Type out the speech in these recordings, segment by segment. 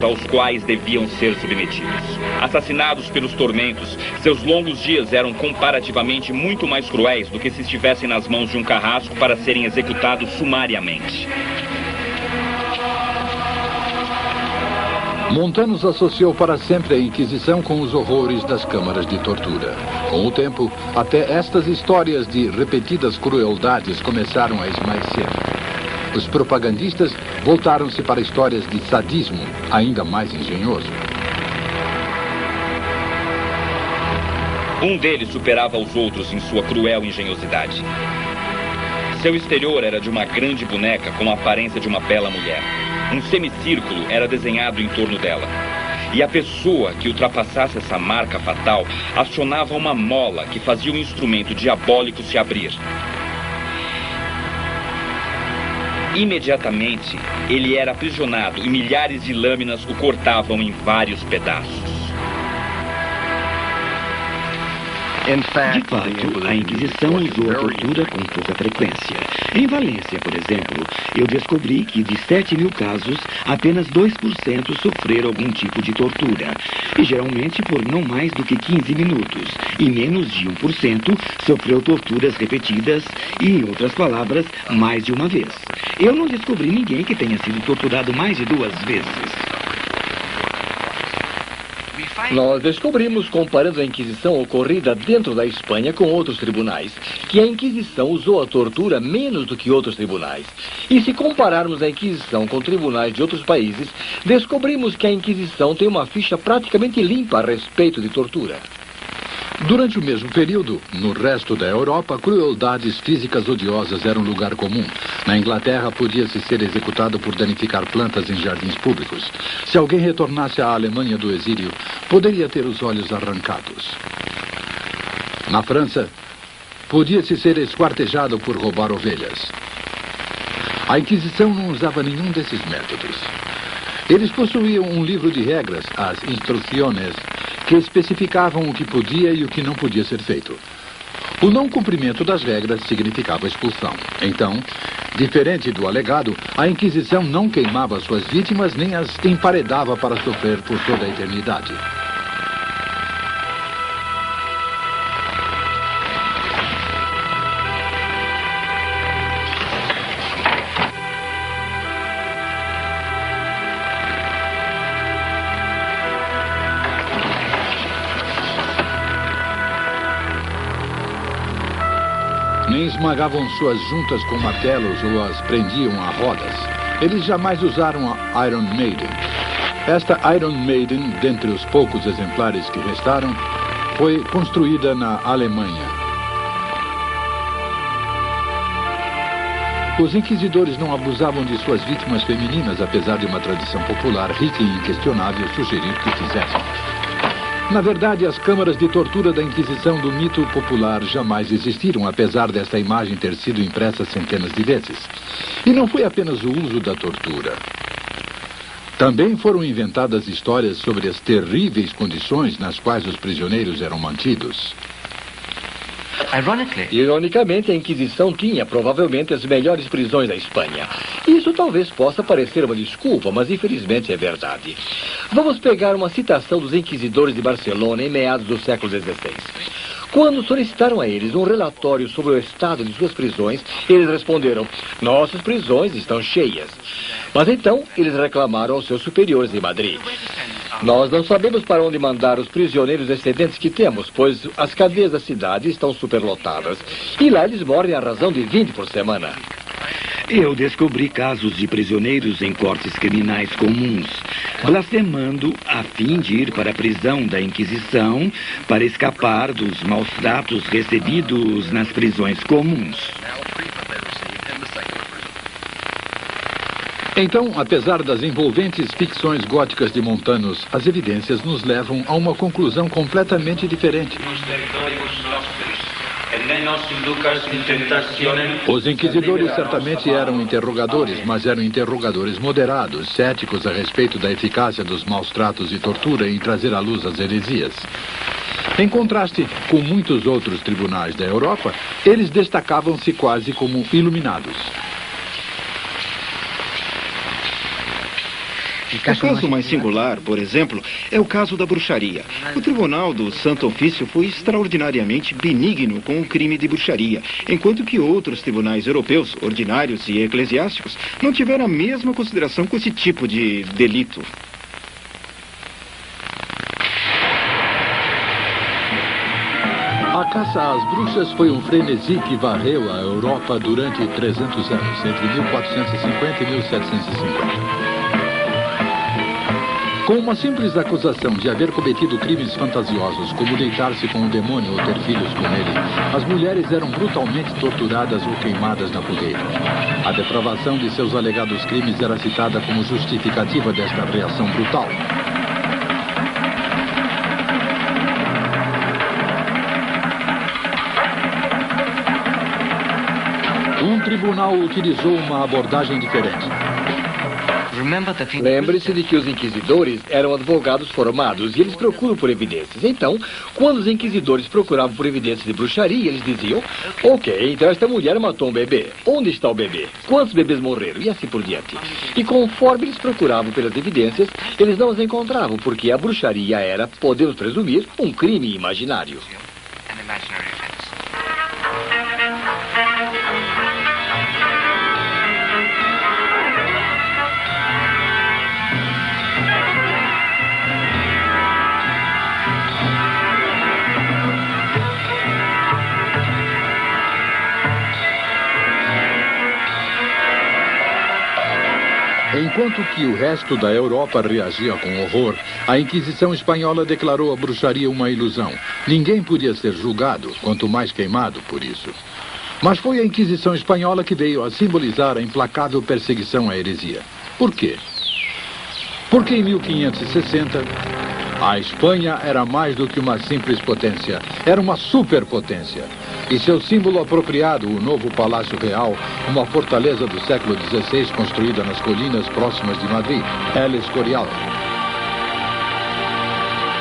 aos quais deviam ser submetidos. Assassinados pelos tormentos, seus longos dias eram comparativamente muito mais cruéis do que se estivessem nas mãos de um carrasco para serem executados sumariamente. Montanus associou para sempre a Inquisição com os horrores das câmaras de tortura. Com o tempo, até estas histórias de repetidas crueldades começaram a esmaecer. Os propagandistas voltaram-se para histórias de sadismo ainda mais engenhoso. Um deles superava os outros em sua cruel engenhosidade. Seu exterior era de uma grande boneca com a aparência de uma bela mulher. Um semicírculo era desenhado em torno dela. E a pessoa que ultrapassasse essa marca fatal acionava uma mola que fazia o instrumento diabólico se abrir. Imediatamente, ele era aprisionado e milhares de lâminas o cortavam em vários pedaços. De fato, a Inquisição usou a tortura com pouca frequência. Em Valência, por exemplo, eu descobri que de 7.000 casos, apenas 2% sofreram algum tipo de tortura. E geralmente por não mais do que 15 minutos. E menos de 1% sofreu torturas repetidas e, em outras palavras, mais de uma vez. Eu não descobri ninguém que tenha sido torturado mais de 2 vezes. Nós descobrimos, comparando a Inquisição ocorrida dentro da Espanha com outros tribunais, que a Inquisição usou a tortura menos do que outros tribunais. E se compararmos a Inquisição com tribunais de outros países, descobrimos que a Inquisição tem uma ficha praticamente limpa a respeito de tortura. Durante o mesmo período, no resto da Europa, crueldades físicas odiosas eram lugar comum. Na Inglaterra, podia-se ser executado por danificar plantas em jardins públicos. Se alguém retornasse à Alemanha do exílio, poderia ter os olhos arrancados. Na França, podia-se ser esquartejado por roubar ovelhas. A Inquisição não usava nenhum desses métodos. Eles possuíam um livro de regras, as Instrucciones, que especificavam o que podia e o que não podia ser feito. O não cumprimento das regras significava expulsão. Então, diferente do alegado, a Inquisição não queimava suas vítimas nem as emparedava para sofrer por toda a eternidade. Nem esmagavam suas juntas com martelos ou as prendiam a rodas. Eles jamais usaram a Iron Maiden. Esta Iron Maiden, dentre os poucos exemplares que restaram, foi construída na Alemanha. Os inquisidores não abusavam de suas vítimas femininas, apesar de uma tradição popular rica e inquestionável sugerir que fizessem. Na verdade, as câmaras de tortura da Inquisição do mito popular jamais existiram, apesar desta imagem ter sido impressa centenas de vezes. E não foi apenas o uso da tortura. Também foram inventadas histórias sobre as terríveis condições nas quais os prisioneiros eram mantidos. Ironicamente, a Inquisição tinha provavelmente as melhores prisões da Espanha. Isso talvez possa parecer uma desculpa, mas infelizmente é verdade. Vamos pegar uma citação dos inquisidores de Barcelona em meados do século XVI. Quando solicitaram a eles um relatório sobre o estado de suas prisões, eles responderam: nossas prisões estão cheias. Mas então, eles reclamaram aos seus superiores em Madrid: nós não sabemos para onde mandar os prisioneiros excedentes que temos, pois as cadeias da cidade estão superlotadas. E lá eles morrem à razão de 20 por semana. Eu descobri casos de prisioneiros em cortes criminais comuns, blasfemando a fim de ir para a prisão da Inquisição para escapar dos maus tratos recebidos nas prisões comuns. Então, apesar das envolventes ficções góticas de Montanus, as evidências nos levam a uma conclusão completamente diferente. Os inquisidores certamente eram interrogadores, mas eram interrogadores moderados, céticos a respeito da eficácia dos maus tratos e tortura em trazer à luz as heresias. Em contraste com muitos outros tribunais da Europa, eles destacavam-se quase como iluminados. O caso mais singular, por exemplo, é o caso da bruxaria. O Tribunal do Santo Ofício foi extraordinariamente benigno com o crime de bruxaria, enquanto que outros tribunais europeus, ordinários e eclesiásticos, não tiveram a mesma consideração com esse tipo de delito. A caça às bruxas foi um frenesi que varreu a Europa durante 300 anos, entre 1450 e 1750. Com uma simples acusação de haver cometido crimes fantasiosos, como deitar-se com um demônio ou ter filhos com ele, as mulheres eram brutalmente torturadas ou queimadas na fogueira. A depravação de seus alegados crimes era citada como justificativa desta reação brutal. Um tribunal utilizou uma abordagem diferente. Lembre-se de que os inquisidores eram advogados formados e eles procuram por evidências. Então, quando os inquisidores procuravam por evidências de bruxaria, eles diziam: ok, então esta mulher matou um bebê. Onde está o bebê? Quantos bebês morreram? E assim por diante. E conforme eles procuravam pelas evidências, eles não as encontravam, porque a bruxaria era, podemos presumir, um crime imaginário. Enquanto que o resto da Europa reagia com horror, a Inquisição Espanhola declarou a bruxaria uma ilusão. Ninguém podia ser julgado, quanto mais queimado por isso. Mas foi a Inquisição Espanhola que veio a simbolizar a implacável perseguição à heresia. Por quê? Porque em 1560, a Espanha era mais do que uma simples potência, era uma superpotência. E seu símbolo apropriado, o novo Palácio Real, uma fortaleza do século XVI construída nas colinas próximas de Madrid, El Escorial.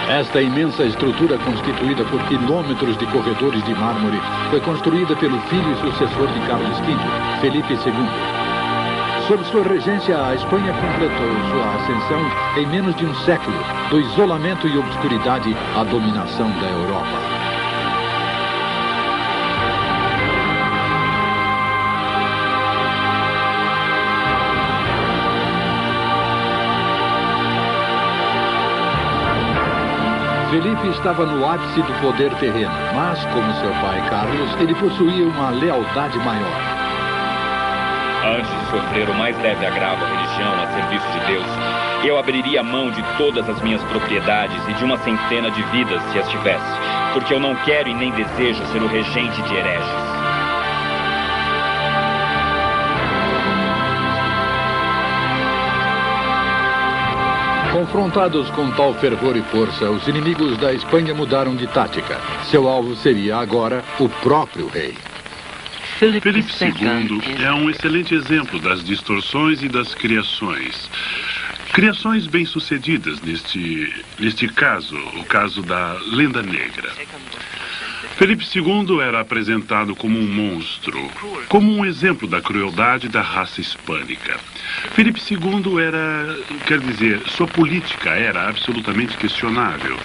Esta imensa estrutura, constituída por quilômetros de corredores de mármore, foi construída pelo filho e sucessor de Carlos V, Felipe II. Sob sua regência, a Espanha completou sua ascensão em menos de um século, do isolamento e obscuridade à dominação da Europa. Felipe estava no ápice do poder terreno, mas, como seu pai Carlos, ele possuía uma lealdade maior. Antes de sofrer o mais leve agravo à religião a serviço de Deus, eu abriria mão de todas as minhas propriedades e de uma centena de vidas, se as tivesse, porque eu não quero e nem desejo ser o regente de hereges. Confrontados com tal fervor e força, os inimigos da Espanha mudaram de tática. Seu alvo seria agora o próprio rei. Felipe II é um excelente exemplo das distorções e das criações. Criações bem-sucedidas neste caso, o caso da Lenda Negra. Felipe II era apresentado como um monstro, como um exemplo da crueldade da raça hispânica. Felipe II sua política era absolutamente questionável.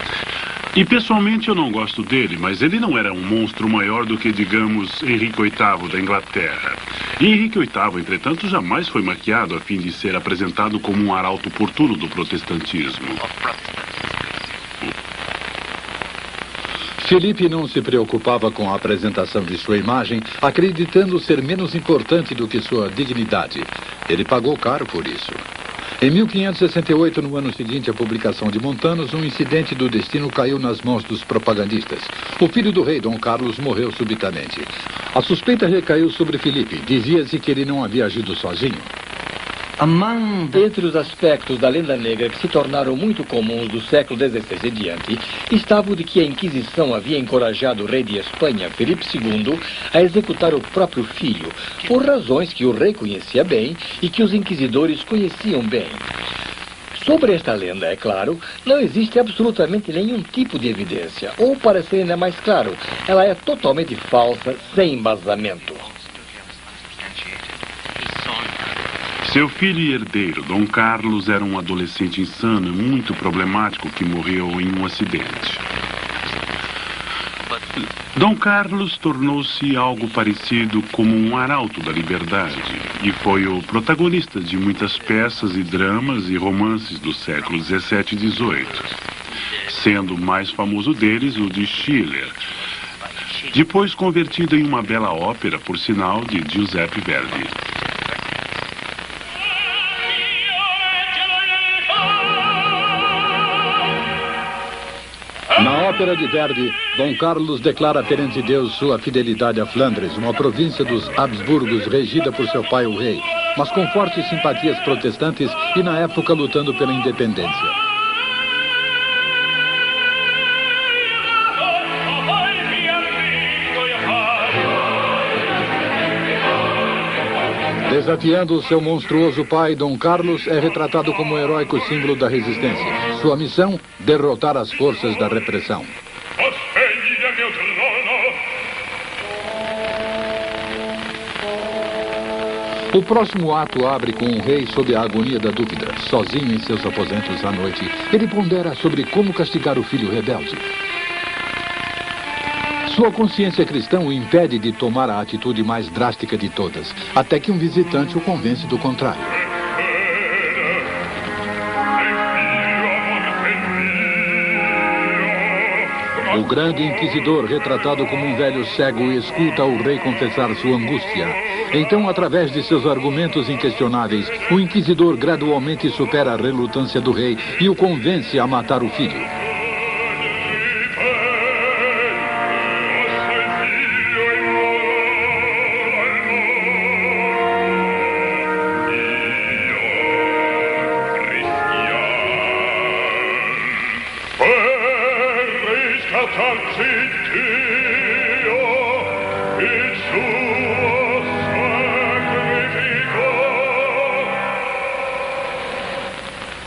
E pessoalmente eu não gosto dele, mas ele não era um monstro maior do que, digamos, Henrique VIII da Inglaterra. E Henrique VIII, entretanto, jamais foi maquiado a fim de ser apresentado como um arauto oportuno do protestantismo. Felipe não se preocupava com a apresentação de sua imagem, acreditando ser menos importante do que sua dignidade. Ele pagou caro por isso. Em 1568, no ano seguinte à publicação de Montanos, um incidente do destino caiu nas mãos dos propagandistas. O filho do rei, Dom Carlos, morreu subitamente. A suspeita recaiu sobre Felipe. Dizia-se que ele não havia agido sozinho. Entre os aspectos da lenda negra que se tornaram muito comuns do século XVI em diante, estava o de que a Inquisição havia encorajado o rei de Espanha, Felipe II, a executar o próprio filho, por razões que o rei conhecia bem e que os inquisidores conheciam bem. Sobre esta lenda, é claro, não existe absolutamente nenhum tipo de evidência, ou, para ser ainda mais claro, ela é totalmente falsa, sem embasamento. Seu filho e herdeiro, Dom Carlos, era um adolescente insano e muito problemático que morreu em um acidente. Dom Carlos tornou-se algo parecido como um arauto da liberdade e foi o protagonista de muitas peças e dramas e romances dos séculos XVII e XVIII, sendo o mais famoso deles o de Schiller, depois convertido em uma bela ópera, por sinal, de Giuseppe Verdi. Na ópera de Verdi, Dom Carlos declara perante Deus sua fidelidade a Flandres, uma província dos Habsburgos regida por seu pai, o rei, mas com fortes simpatias protestantes e na época lutando pela independência. Desafiando o seu monstruoso pai, Dom Carlos é retratado como um heróico símbolo da resistência. Sua missão, derrotar as forças da repressão. O próximo ato abre com um rei sob a agonia da dúvida. Sozinho em seus aposentos à noite, ele pondera sobre como castigar o filho rebelde. Sua consciência cristã o impede de tomar a atitude mais drástica de todas, até que um visitante o convence do contrário. O grande inquisidor, retratado como um velho cego, escuta o rei confessar sua angústia. Então, através de seus argumentos inquestionáveis, o inquisidor gradualmente supera a relutância do rei e o convence a matar o filho.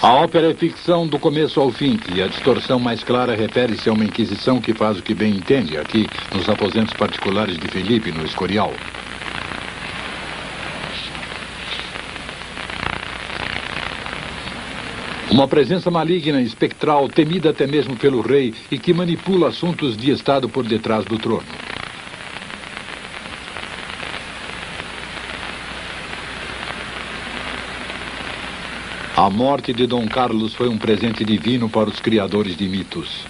A ópera é ficção do começo ao fim, e a distorção mais clara refere-se a uma inquisição que faz o que bem entende, aqui nos aposentos particulares de Felipe, no Escorial. Uma presença maligna, espectral, temida até mesmo pelo rei e que manipula assuntos de Estado por detrás do trono. A morte de Dom Carlos foi um presente divino para os criadores de mitos.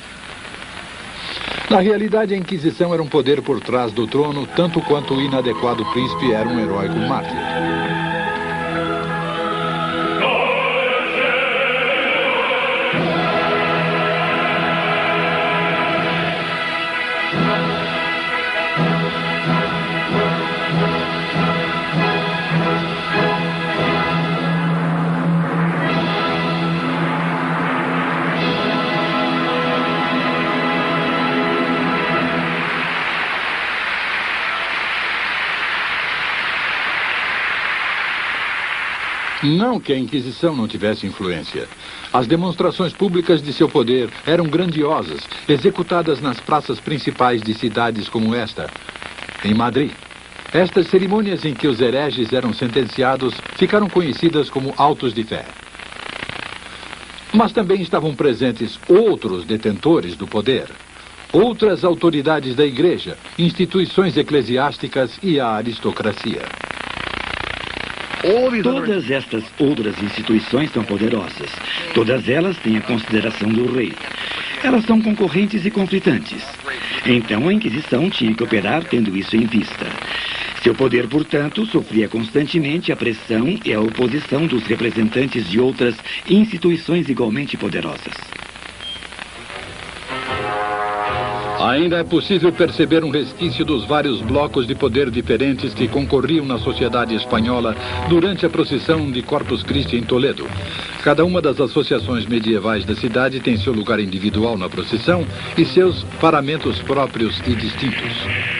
Na realidade, a Inquisição era um poder por trás do trono, tanto quanto o inadequado príncipe era um heróico mártir. Não que a Inquisição não tivesse influência. As demonstrações públicas de seu poder eram grandiosas, executadas nas praças principais de cidades como esta, em Madrid. Estas cerimônias em que os hereges eram sentenciados ficaram conhecidas como autos de fé. Mas também estavam presentes outros detentores do poder, outras autoridades da igreja, instituições eclesiásticas e a aristocracia. Todas estas outras instituições são poderosas. Todas elas têm a consideração do rei. Elas são concorrentes e conflitantes. Então a Inquisição tinha que operar tendo isso em vista. Seu poder, portanto, sofria constantemente a pressão e a oposição dos representantes de outras instituições igualmente poderosas. Ainda é possível perceber um resquício dos vários blocos de poder diferentes que concorriam na sociedade espanhola durante a procissão de Corpus Christi em Toledo. Cada uma das associações medievais da cidade tem seu lugar individual na procissão e seus paramentos próprios e distintos.